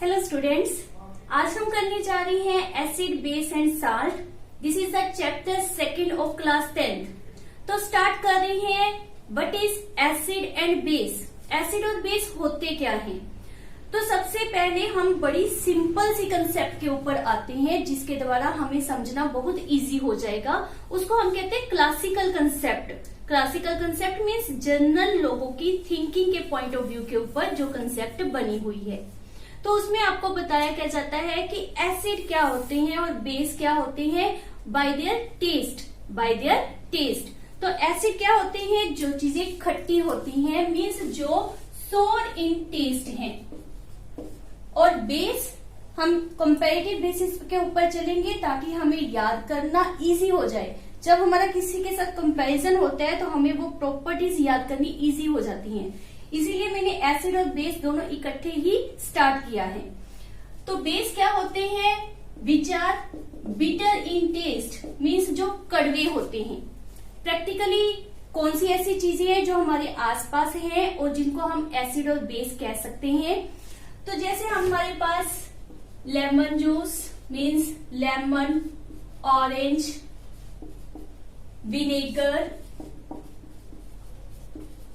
Hello students, आज हम करने जा रहे हैं acid base and salt. This is the chapter second of class 10th। तो स्टार्ट कर रहे हैं what is acid and base. Acid और बेस होते क्या हैं? तो सबसे पहले हम बड़ी सिंपल सी कंसेप्ट के ऊपर आते हैं जिसके द्वारा हमें समझना बहुत इजी हो जाएगा। उसको हम कहते हैं classical concept. Classical concept means general लोगों की थिंकिंग के पॉइंट ऑफ व्यू के ऊपर जो कंसेप्ट बनी हुई है। तो उसमें आपको बताया क्या जाता है कि एसिड क्या होते हैं और बेस क्या होते हैं by their taste. By their taste तो एसिड क्या होते हैं? जो चीजें खट्टी होती हैं, मीन्स जो सोर इन टेस्ट हैं। और बेस हम कंपैरेटिव बेसिस के ऊपर चलेंगे ताकि हमें याद करना इजी हो जाए। जब हमारा किसी के साथ कंपैरिजन होता है तो हमें वो प्रॉपर्टीज याद करनी इजी हो जाती हैं। इसीलिए मैंने एसिड और बेस दोनों इकट्ठे ही स्टार्ट किया है। तो बेस क्या होते हैं? Which are bitter in taste, means जो कड़वे होते हैं। प्रैक्टिकली कौन सी ऐसी चीजें हैं जो हमारे आसपास हैं और जिनको हम एसिड और बेस कह सकते हैं? तो जैसे हमारे पास lemon juice means lemon, orange, vinegar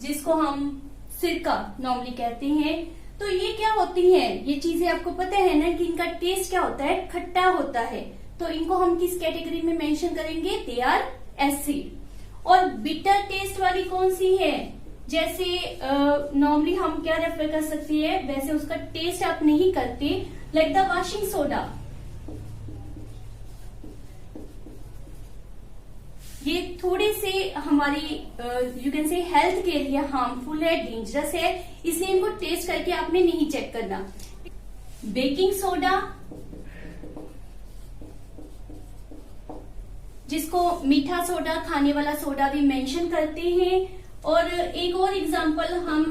जिसको हम सिरका नॉर्मली कहते हैं। तो ये क्या होती हैं? ये चीजें आपको पता है ना कि इनका टेस्ट क्या होता है? खट्टा होता है। तो इनको हम किस कैटेगरी में मेंशन करेंगे? They are acid. और बिटर टेस्ट वाली कौन सी है? जैसे नॉर्मली हम क्या रेफर कर सकते हैं, वैसे उसका टेस्ट आप नहीं करते, लाइक द वॉशिंग सोडा। ये थोड़े से हमारी यू कैन से हेल्थ के लिए हार्मफुल है, डेंजरस है, इसलिए इनको टेस्ट करके आपने नहीं चेक करना। बेकिंग सोडा जिसको मीठा सोडा, खाने वाला सोडा भी मेंशन करते हैं। और एक और एग्जांपल हम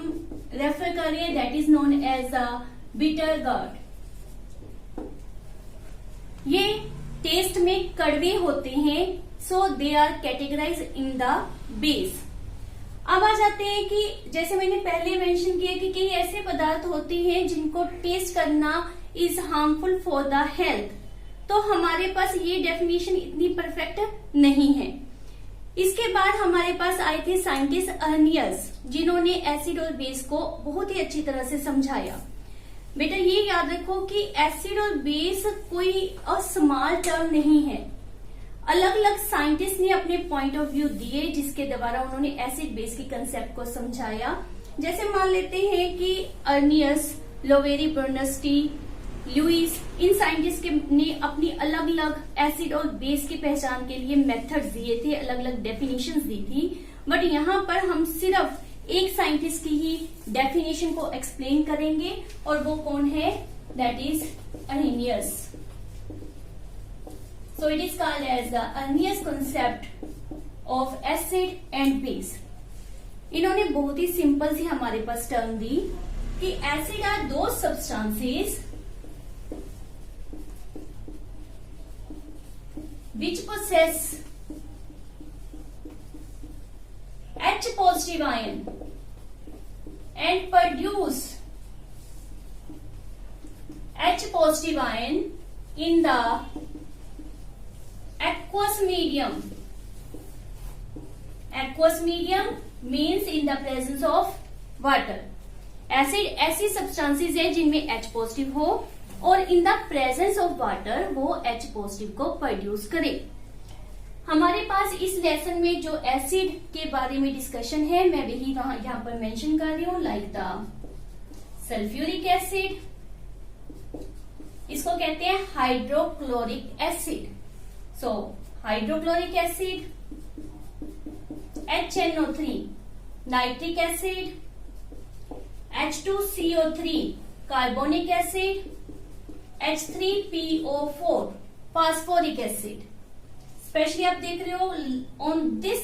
रेफर कर रहे हैं, that is known as a bitter gourd. ये टेस्ट में कड़वे होते हैं, so they are categorise in the base. अब आ जाते हैं कि जैसे मैंने पहले मेंशन किया कि कई ऐसे पदार्थ होते हैं जिनको टेस्ट करना is harmful for the health. तो हमारे पास ये डेफिनेशन इतनी परफेक्ट नहीं है। इसके बाद हमारे पास आए थे साइंटिस्ट अर्नियस, जिन्होंने एसिड और बेस को बहुत ही अच्छी तरह से समझाया। बेटा ये याद रखो कि एसिड और बेस कोई स्मॉल टर्म नहीं है। अलग अलग साइंटिस्ट ने अपने पॉइंट ऑफ व्यू दिए जिसके द्वारा उन्होंने एसिड बेस की कंसेप्ट को समझाया। जैसे मान लेते हैं कि अर्नियस, लोवेरी बर्नस्टी, लुइस, इन साइंटिस्ट ने अपनी अलग अलग एसिड और बेस की पहचान के लिए मेथड्स दिए थे, अलग अलग डेफिनेशंस दी थी। बट यहाँ पर हम सिर्फ एक साइंटिस्ट की ही डेफिनेशन को एक्सप्लेन करेंगे और वो कौन है? That is Arrhenius. So it is called as the Arrhenius concept of acid and base. इन्होंने बहुत ही सिंपल सी हमारे पास टर्म दी कि एसिड आर दो substances which possess H positive ion and produce H positive ion in the aqueous medium. Aqueous medium means in the presence of water. Acid ऐसी substances है जिनमें H positive हो और in the presence of water वो H positive को produce करे। हमारे पास इस लेसन में जो एसिड के बारे में डिस्कशन है, मैं वही यहाँ पर मेंशन कर रही हूँ, लाइक द सल्फ्यूरिक एसिड, इसको कहते हैं hydrochloric acid. So hydrochloric acid, HNO3 nitric acid, H2CO3 carbonic acid, H3PO4 phosphoric acid. Specially आप देख रहे हो ऑन दिस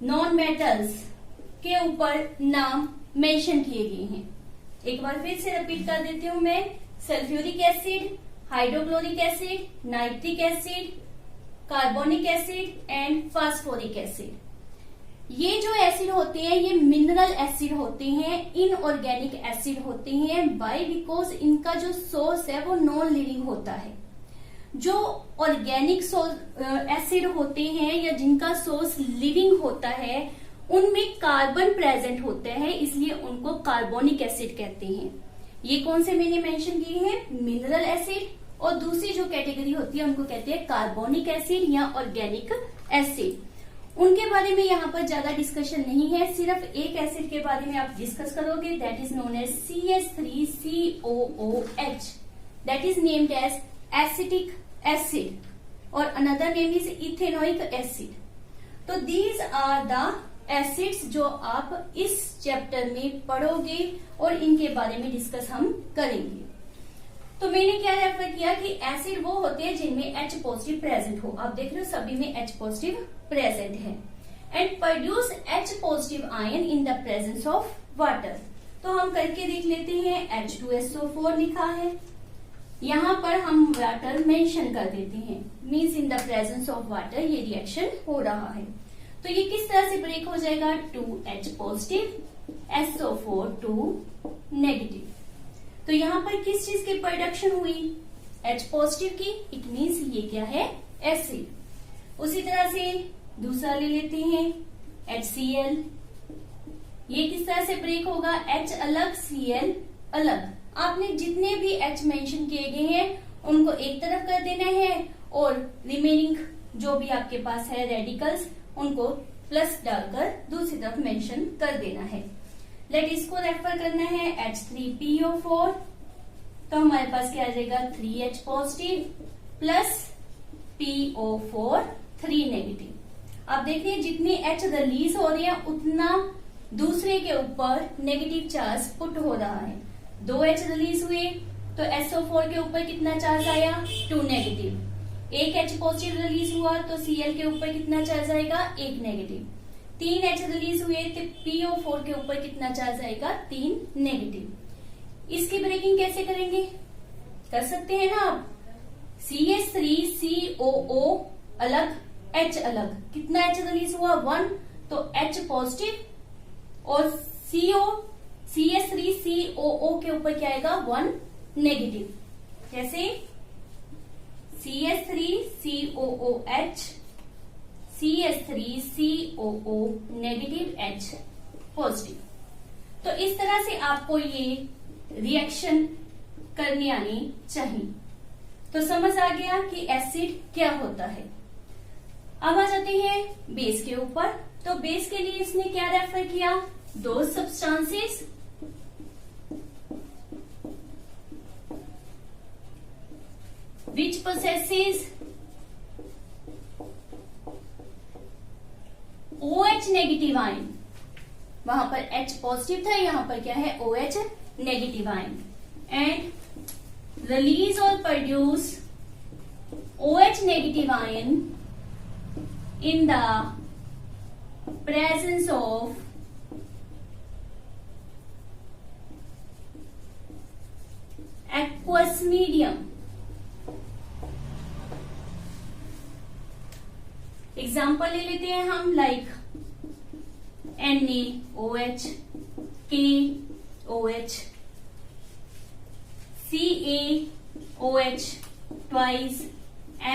नॉन मेटल्स के ऊपर नाम मेंशन किए गए हैं। एक बार फिर से रिपीट कर देती हूँ मैं, sulphuric acid, hydrochloric acid, nitric acid, carbonic acid and phosphoric acid. ये जो एसिड होते हैं ये मिनरल एसिड होते हैं, इनऑर्गेनिक एसिड होते हैं। वाई? बिकॉज इनका जो सोर्स है वो नॉन लिविंग होता है। जो ऑर्गेनिक एसिड होते हैं या जिनका सोर्स लिविंग होता है उनमें कार्बन प्रेजेंट होता है, इसलिए उनको कार्बोनिक एसिड कहते हैं। ये कौन से मैंने मेंशन किए हैं? Mineral acid. और दूसरी जो कैटेगरी होती है उनको कहते हैं कार्बोनिक एसिड या ऑर्गेनिक एसिड। उनके बारे में यहाँ पर ज्यादा डिस्कशन नहीं है, सिर्फ एक एसिड के बारे में आप डिस्कस करोगे, that is known as CH3COOH, that is named as acetic acid, और another name is ethanoic acid. तो दीज आर द एसिड्स जो आप इस चैप्टर में पढ़ोगे और इनके बारे में डिस्कस हम करेंगे। तो मैंने क्या रेफर किया कि एसिड वो होते हैं जिनमें H पॉजिटिव प्रेजेंट हो। आप देख रहे हो सभी में H पॉजिटिव प्रेजेंट है, and produce H positive ion in the presence of water. तो हम करके देख लेते हैं। H2SO4 लिखा है, यहाँ पर हम वाटर मेंशन कर देते हैं, means in the presence of water ये रिएक्शन हो रहा है। तो ये किस तरह से ब्रेक हो जाएगा? 2H positive SO4 2 negative. तो यहाँ पर किस चीज की प्रोडक्शन हुई? H पॉजिटिव की। इट मीन्स ये क्या है? एसिड। उसी तरह से दूसरा ले लेते हैं HCl। ये किस तरह से ब्रेक होगा? H अलग Cl अलग। आपने जितने भी H मेंशन किए गए हैं उनको एक तरफ कर देना है और रिमेनिंग जो भी आपके पास है रेडिकल्स उनको प्लस डालकर दूसरी तरफ मेंशन कर देना है। लेट इसको रेफर करना है H3PO4। तो हमारे पास क्या आ जाएगा? 3H positive plus PO4 3 negative. आप देखिए जितने H रिलीज हो रहे हैं उतना दूसरे के ऊपर नेगेटिव चार्ज पुट हो रहा है। 2 H रिलीज हुए तो SO4 के ऊपर कितना चार्ज आया? 2 नेगेटिव। 1 H पॉजिटिव रिलीज हुआ तो Cl के ऊपर कितना चार्ज आएगा? 1 नेगेटिव। 3 H रिलीज हुए तो PO4 के ऊपर कितना चार्ज आएगा? 3 नेगेटिव। इसकी ब्रेकिंग कैसे करेंगे? कर सकते हैं ना आप। CH3COO अलग H अलग, कितना H रिलीज हुआ? 1, तो H पॉजिटिव और CH3COO के ऊपर क्या आएगा? 1 नेगेटिव। जैसे CH3COOH CH3COO negative H positive. तो इस तरह से आपको ये रिएक्शन करनी आनी चाहिए। तो समझ आ गया कि एसिड क्या होता है। अब आ जाते हैं बेस के ऊपर। तो बेस के लिए इसने क्या रेफर किया? दो substances which possesses OH negative ion. वहां पर H पॉजिटिव था, यहां पर क्या है? OH negative ion, and release और produce OH negative ion in the presence of aqueous medium। Example ले लेते हैं हम, like NaOH, KOH, CaOH twice,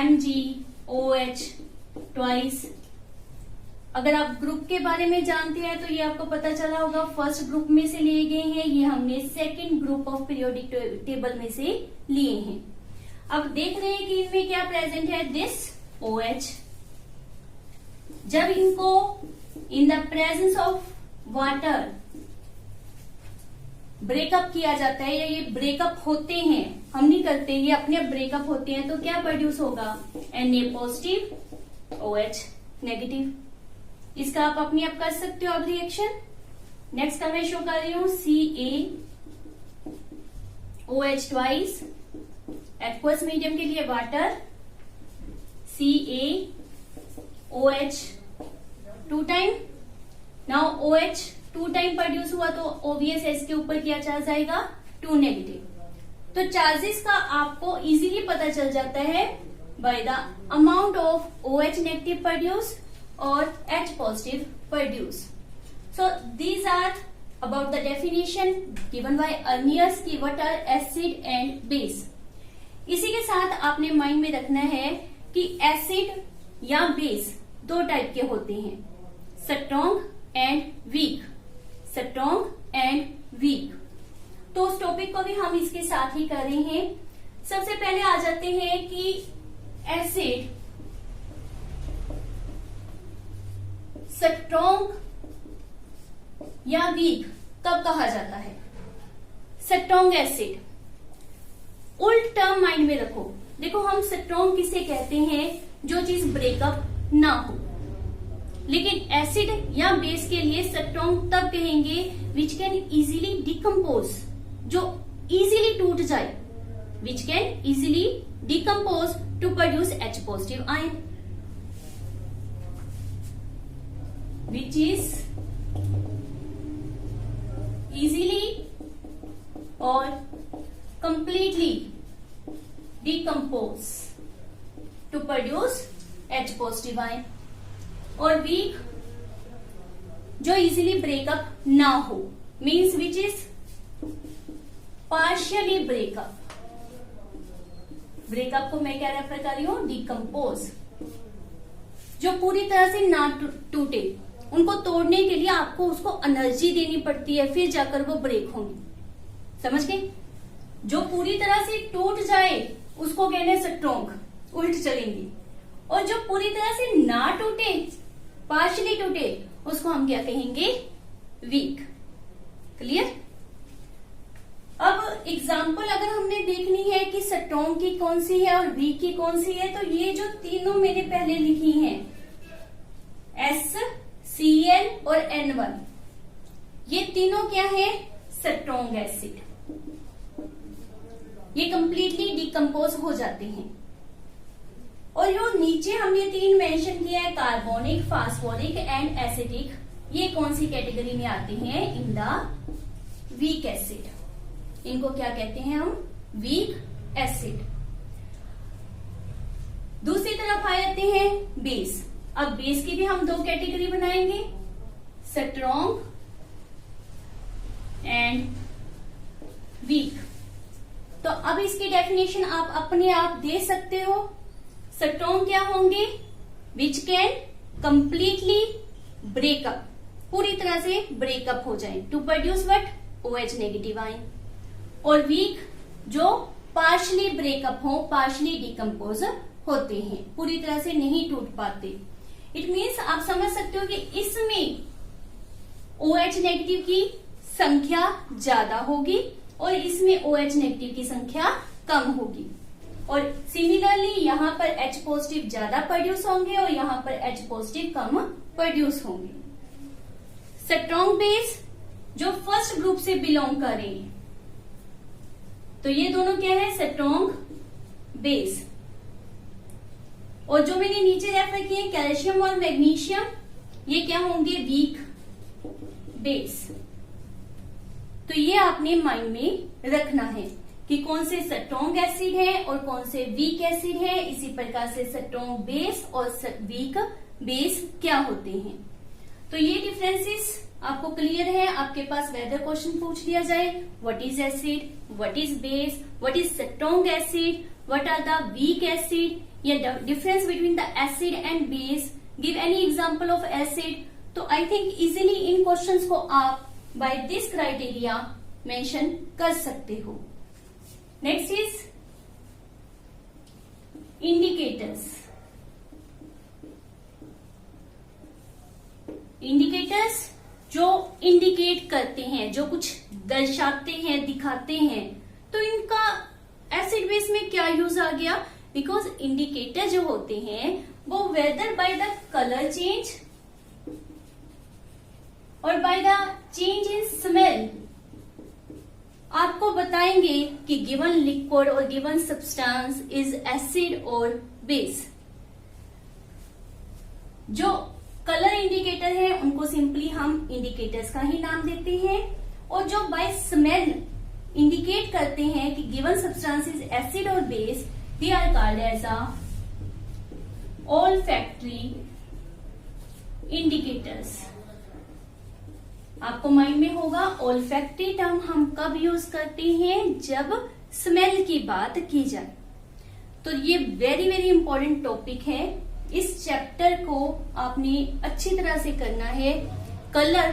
MgOH twice. अगर आप ग्रुप के बारे में जानते हैं तो ये आपको पता चला होगा, फर्स्ट ग्रुप में से लिए गए हैं, ये हमने second group of periodic table में से लिए हैं। अब देख रहे हैं कि इनमें क्या प्रेजेंट है? This OH। जब इनको in the presence of water breakup किया जाता है या ये ब्रेकअप होते हैं, हम नहीं करते, ये अपने ब्रेकअप होते हैं, तो क्या प्रोड्यूस होगा? Na positive OH negative. इसका आप अपने आप कर सकते हो अब रिएक्शन। नेक्स्ट का मैं शो कर रही हूं CaOH ट्वाइस, एक्वस मीडियम के लिए water, CaOH 2 time. Now OH 2 time produce हुआ तो ओबियस है इसके ऊपर क्या चार्ज आएगा? 2 नेगेटिव। तो चार्जेस का आपको इजीली पता चल जाता है by the amount of OH negative produce or H positive produce. So these are about the definition given by Arrhenius कि what are acid and base. इसी के साथ आपने माइंड में रखना है कि एसिड या बेस दो टाइप के होते हैं, strong and weak, strong and weak. तो उस टॉपिक को भी हम इसके साथ ही कर रहे हैं। सबसे पहले आ जाते हैं कि एसिड स्ट्रॉन्ग या वीक कब कहा जाता है। स्ट्रॉन्ग एसिड, उल्ट टर्म माइंड में रखो। देखो हम स्ट्रॉन्ग किसे कहते हैं, जो चीज ब्रेकअप ना हो। लेकिन एसिड या बेस के लिए स्ट्रॉन्ग तब कहेंगे विच कैन इजीली डिकम्पोज, जो इजीली टूट जाए, which can easily decompose to produce H positive ion, which is easily और completely decompose to produce H positive ion। और वीक जो इजीली ब्रेकअप ना हो, means which is partially breakup. Breakup को मैं क्या रेफर कर रही हूं, डिकम्पोज। जो पूरी तरह से ना टूटे, उनको तोड़ने के लिए आपको उसको एनर्जी देनी पड़ती है, फिर जाकर वो ब्रेक होंगी। समझ गए। जो पूरी तरह से टूट जाए उसको कहने स्ट्रॉन्ग, उल्ट चलेंगे। और जो पूरी तरह से ना टूटे, पार्शली टूटे, उसको हम क्या कहेंगे, वीक। क्लियर। अब एग्जाम्पल अगर हमने देखनी है कि स्ट्रॉन्ग की कौन सी है और वीक की कौन सी है, तो ये जो तीनों मैंने पहले लिखी हैं, SCl और N1, ये तीनों क्या है, स्ट्रॉन्ग एसिड। ये कंप्लीटली डिकम्पोज हो जाते हैं। और जो नीचे हमने तीन मेंशन किया है, कार्बोनिक, फास्फोरिक एंड एसिडिक, ये कौन सी कैटेगरी में आते हैं, इन द वीक एसिड। इनको क्या कहते हैं हम, वीक एसिड। दूसरी तरफ आ जाते हैं बेस। अब बेस की भी हम दो कैटेगरी बनाएंगे, स्ट्रॉन्ग एंड वीक। तो अब इसकी डेफिनेशन आप अपने आप दे सकते हो। स्ट्रॉन्ग क्या होंगे, विच कैन कंप्लीटली ब्रेकअप, पूरी तरह से ब्रेकअप हो जाए, to produce what, OH negative ion. और वीक जो पार्शली ब्रेकअप हो, पार्शली डिकम्पोज होते हैं, पूरी तरह से नहीं टूट पाते। इट मीन्स आप समझ सकते हो कि इसमें OH नेगेटिव की संख्या ज्यादा होगी और इसमें OH नेगेटिव की संख्या कम होगी। और सिमिलरली यहाँ पर H पॉजिटिव ज्यादा प्रोड्यूस होंगे और यहाँ पर H पॉजिटिव कम प्रोड्यूस होंगे। स्ट्रॉन्ग बेस जो फर्स्ट ग्रुप से बिलोंग कर रहे हैं, तो ये दोनों क्या है, स्ट्रॉन्ग बेस। और जो मैंने नीचे रेफर किए कैल्शियम और मैग्नीशियम, ये क्या होंगे, वीक बेस। तो ये आपने माइंड में रखना है कि कौन से स्ट्रॉन्ग एसिड है और कौन से वीक एसिड है। इसी प्रकार से स्ट्रॉन्ग बेस और वीक बेस क्या होते हैं। तो ये डिफरेंसेस आपको क्लियर है। आपके पास वेदर क्वेश्चन पूछ लिया जाए, what is acid, what is base, what is strong acid, what are the weak acid, या difference between the acid and base, give any example of acid. तो I think easily in questions को आप by this criteria mention कर सकते हो। Next is indicators. Indicators जो indicate करते हैं, जो कुछ दर्शाते हैं, दिखाते हैं। तो इनका एसिड बेस में क्या यूज आ गया, बिकॉज इंडिकेटर जो होते हैं वो whether by the colour change और by the change in smell आपको बताएंगे कि गिवन लिक्विड और गिवन सब्सटेंस इज एसिड और बेस। जो कलर इंडिकेटर है उनको सिंपली हम इंडिकेटर्स का ही नाम देते हैं, और जो बाय स्मेल इंडिकेट करते हैं कि गिवन सब्सटेंस इज एसिड और base, they are called as a olfactory indicators. आपको माइंड में होगा ओल्फैक्टरी टर्म हम कब यूज करते हैं, जब स्मेल की बात की जाए। तो ये वेरी वेरी इंपॉर्टेंट टॉपिक है। इस चैप्टर को आपने अच्छी तरह से करना है। कलर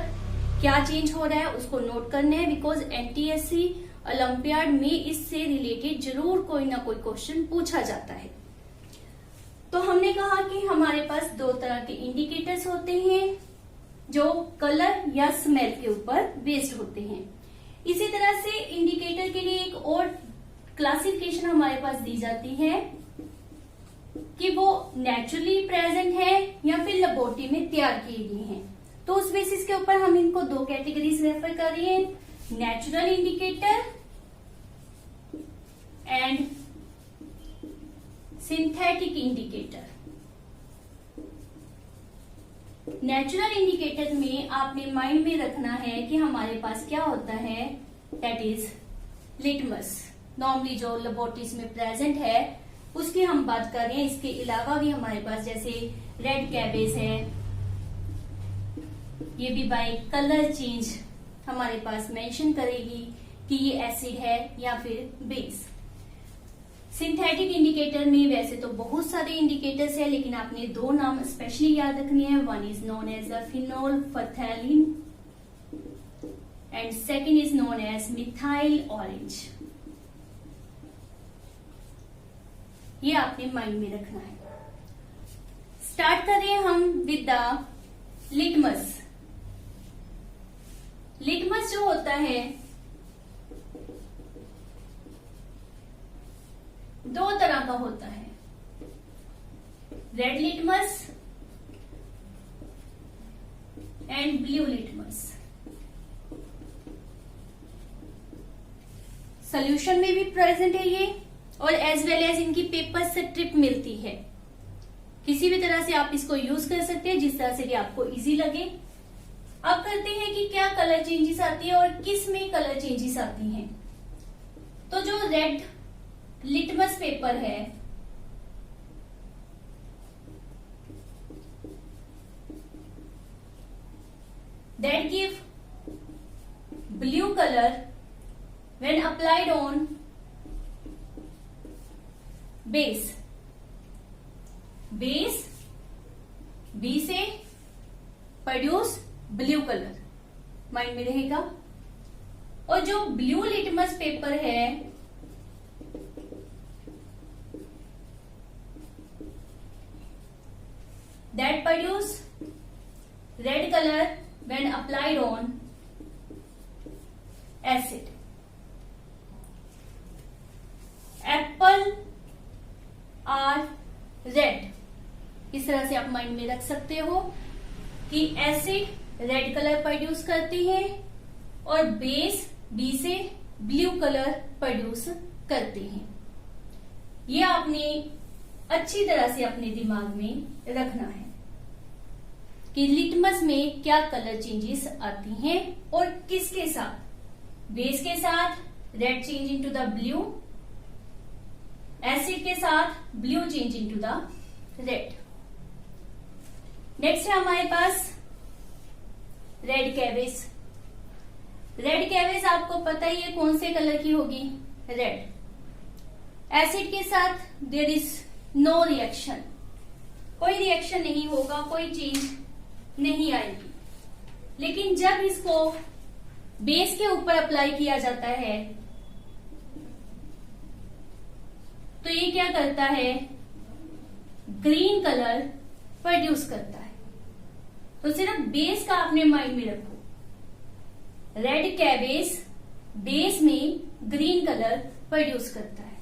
क्या चेंज हो रहा है उसको नोट करना है, बिकॉज एनटीएससी ओलंपियाड में इससे रिलेटेड जरूर कोई ना कोई क्वेश्चन पूछा जाता है। तो हमने कहा कि हमारे पास दो तरह के इंडिकेटर्स होते हैं जो कलर या स्मेल के ऊपर बेस्ड होते हैं। इसी तरह से इंडिकेटर के लिए एक और क्लासिफिकेशन हमारे पास दी जाती है कि वो नेचुरली प्रेजेंट है या फिर लेबोरेटरी में तैयार किए गए हैं। तो उस बेसिस के ऊपर हम इनको दो कैटेगरीज रेफर कर रहे हैं, natural indicator and synthetic indicator. Natural indicator में आपने माइंड में रखना है कि हमारे पास क्या होता है, दैट इज लिटमस। नॉर्मली जो लेबोरेटरीज में प्रेजेंट है उसकी हम बात कर रहे हैं। इसके अलावा भी हमारे पास जैसे रेड कैबेज है, ये भी बाय कलर चेंज हमारे पास मेंशन करेगी कि ये एसिड है या फिर बेस। सिंथेटिक इंडिकेटर में वैसे तो बहुत सारे इंडिकेटर्स है, लेकिन आपने दो नाम स्पेशली याद रखने हैं। One is known as phenolphthalein and second is known as methyl orange. ये आपने माइंड में रखना है। स्टार्ट करें हम विद द लिटमस। लिटमस जो होता है दो तरह का होता है, red litmus and blue litmus. Solution में भी प्रेजेंट है ये, और एज वेल एज इनकी पेपर से ट्रिप मिलती है। किसी भी तरह से आप इसको यूज कर सकते हैं, जिस तरह से कि आपको इजी लगे। अब करते हैं कि क्या कलर चेंजेस आती है और किस में कलर चेंजेस आती हैं। तो जो रेड लिटमस पेपर है, that give blue color when applied on base। Base B से प्रोड्यूस ब्लू कलर, माइंड में रहेगा। और जो ब्लू लिटमस पेपर है that produce red color when applied on acid। Apple are red, इस तरह से आप माइंड में रख सकते हो कि एसिड रेड कलर प्रोड्यूस करती है और बेस बी से ब्लू कलर प्रोड्यूस करते हैं। ये आपने अच्छी तरह से अपने दिमाग में रखना है कि लिटमस में क्या कलर चेंजेस आती हैं और किसके साथ। बेस के साथ red change into the blue, acid के साथ blue change into the red. Next है हमारे पास रेड कैबेज। रेड कैबेज आपको पता ही है कौन से कलर की होगी, रेड। एसिड के साथ देयर इज नो रिएक्शन, कोई रिएक्शन नहीं होगा, कोई चेंज नहीं आएगी। लेकिन जब इसको बेस के ऊपर अप्लाई किया जाता है तो ये क्या करता है, ग्रीन कलर प्रोड्यूस करता है। तो सिर्फ बेस का आपने माइंड में रखो, रेड कैबेज बेस में ग्रीन कलर प्रोड्यूस करता है।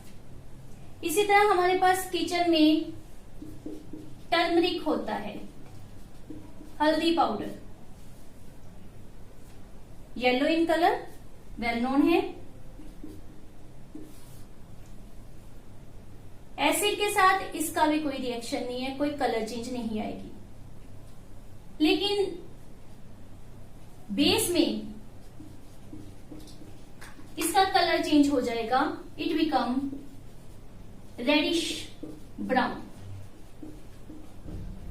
इसी तरह हमारे पास किचन में टर्मरिक होता है, हल्दी powder, yellow in colour, well known है। एसिड के साथ इसका भी कोई रिएक्शन नहीं है, कोई कलर चेंज नहीं आएगी। लेकिन बेस में इसका कलर चेंज हो जाएगा, इट बिकम रेडिश ब्राउन।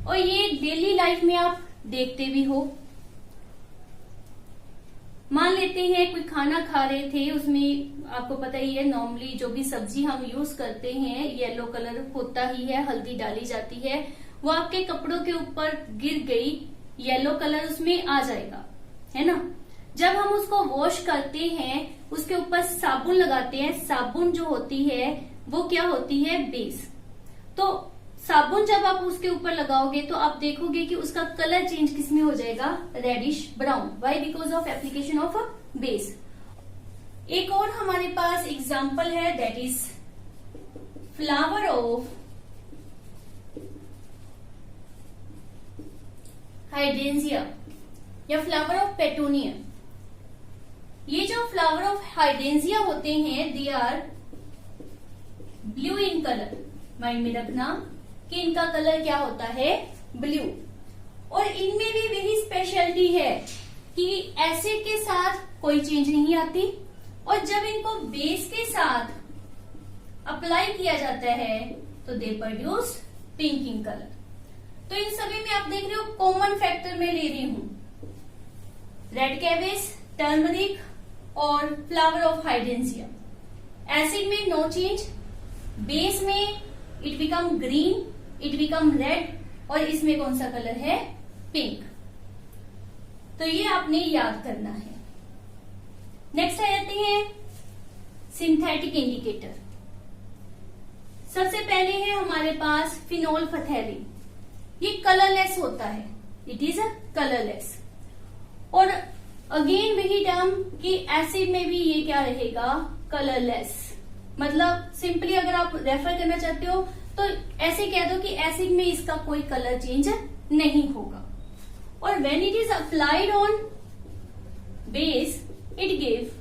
और ये डेली लाइफ में आप देखते भी हो। मान लेते हैं कोई खाना खा रहे थे, उसमें आपको पता ही है नॉर्मली जो भी सब्जी हम यूज करते हैं येलो कलर होता ही है, हल्दी डाली जाती है, वो आपके कपड़ों के ऊपर गिर गई, येलो कलर उसमें आ जाएगा, है ना। जब हम उसको वॉश करते हैं उसके ऊपर साबुन लगाते हैं, साबुन जो होती है वो क्या होती है, बेस। तो साबुन जब आप उसके ऊपर लगाओगे तो आप देखोगे कि उसका कलर चेंज किसमें हो जाएगा, reddish brown. Why? Because of application of base. एक और हमारे पास एग्जाम्पल है, that is flower of hydrangea या फ्लावर ऑफ पेटूनिया। ये जो फ्लावर ऑफ हाइड्रेंजिया होते हैं they are blue in colour. Mind में रखना कि इनका कलर क्या होता है, ब्लू। और इनमें भी वही स्पेशलिटी है कि एसिड के साथ कोई चेंज नहीं आती, और जब इनको बेस के साथ अप्लाई किया जाता है तो they produce pink in colour. तो इन सभी में आप देख रहे हो कॉमन फैक्टर में ले रही हूं, रेड कैबेज, टर्मरिक और फ्लावर ऑफ हाइड्रेंजिया। एसिड में नो चेंज, बेस में it become green, it become red, और इसमें कौन सा कलर है, पिंक। तो ये आपने याद करना है। नेक्स्ट आ जाते हैं सिंथेटिक इंडिकेटर। सबसे पहले है हमारे पास फिनोल फथैलिन। ये कलरलेस होता है, इट इज अ कलरलेस। और अगेन वही टर्म कि एसिड में भी ये क्या रहेगा, कलरलेस। मतलब सिंपली अगर आप रेफर करना चाहते हो तो ऐसे कह दो कि एसिड में इसका कोई कलर चेंज नहीं होगा। और when it is applied on base it give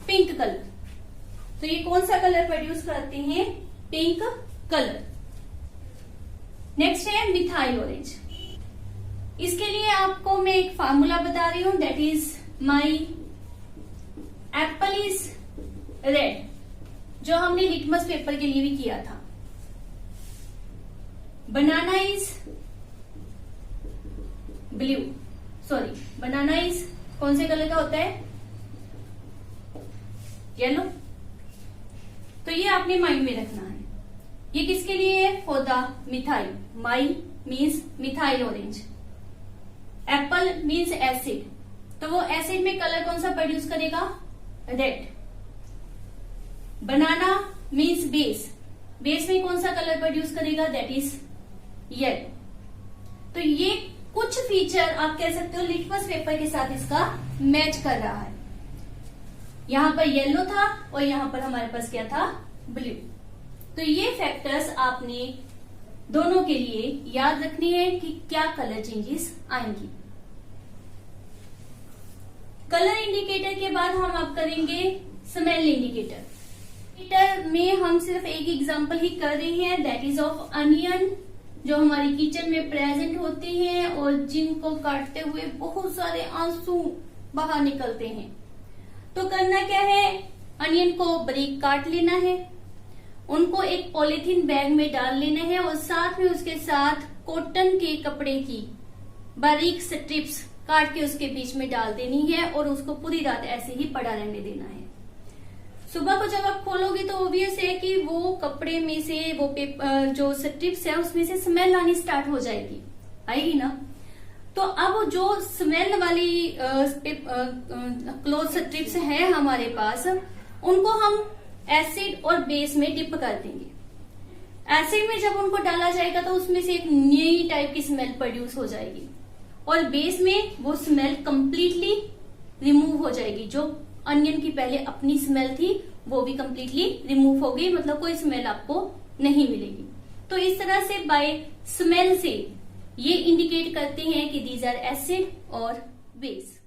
pink colour. तो ये कौन सा कलर प्रोड्यूस करते हैं, पिंक कलर। नेक्स्ट है मिथाइल ऑरेंज। इसके लिए आपको मैं एक फार्मूला बता रही हूं, that is my apple is red, जो हमने लिटमस पेपर के लिए भी किया था। Banana is blue, sorry banana is कौन से कलर का होता है, येलो। तो ये आपने माइंड में रखना है। ये किसके लिए है, for the methyl. My means methyl orange, Apple means acid, तो वो एसिड में कलर कौन सा प्रोड्यूस करेगा, रेड। बनाना मीन्स बेस, बेस में कौन सा कलर प्रोड्यूस करेगा, दैट इज येलो। तो ये कुछ फीचर आप कह सकते हो लिटमस पेपर के साथ इसका मैच कर रहा है। यहां पर येलो था और यहां पर हमारे पास क्या था, ब्लू। तो ये फैक्टर्स आपने दोनों के लिए याद रखनी है कि क्या कलर चेंजेस आएंगी। कलर इंडिकेटर के बाद हम अब करेंगे स्मेल इंडिकेटर। इंडिकेटर में हम सिर्फ एक एग्जांपल ही कर रहे हैं, दैट इज ऑफ अनियन, जो हमारी किचन में प्रेजेंट होती हैं और जिनको काटते हुए बहुत सारे आंसू बाहर निकलते हैं। तो करना क्या है, अनियन को बारीक काट लेना है, उनको एक पॉलीथीन बैग में डाल लेना है और साथ में उसके साथ कॉटन के कपड़े की बारीक स्ट्रिप्स काट के उसके बीच में डाल देनी है और उसको पूरी रात ऐसे ही पड़ा रहने देना है। सुबह को जब आप खोलोगे तो ऑब्वियस है कि वो कपड़े में से वो पेपर जो स्ट्रिप्स है उसमें से स्मेल आनी स्टार्ट हो जाएगी, आएगी ना। तो अब जो स्मेल वाली क्लोथ स्ट्रिप्स है हमारे पास, उनको हम एसिड और बेस में डिप कर देंगे। एसिड में जब उनको डाला जाएगा तो उसमें से एक नई टाइप की स्मेल प्रोड्यूस हो जाएगी और बेस में वो स्मेल कंप्लीटली रिमूव हो जाएगी। जो अनियन की पहले अपनी स्मेल थी वो भी कंप्लीटली रिमूव हो गई, मतलब कोई स्मेल आपको नहीं मिलेगी। तो इस तरह से बाय स्मेल से ये इंडिकेट करते हैं कि दीज आर एसिड और बेस।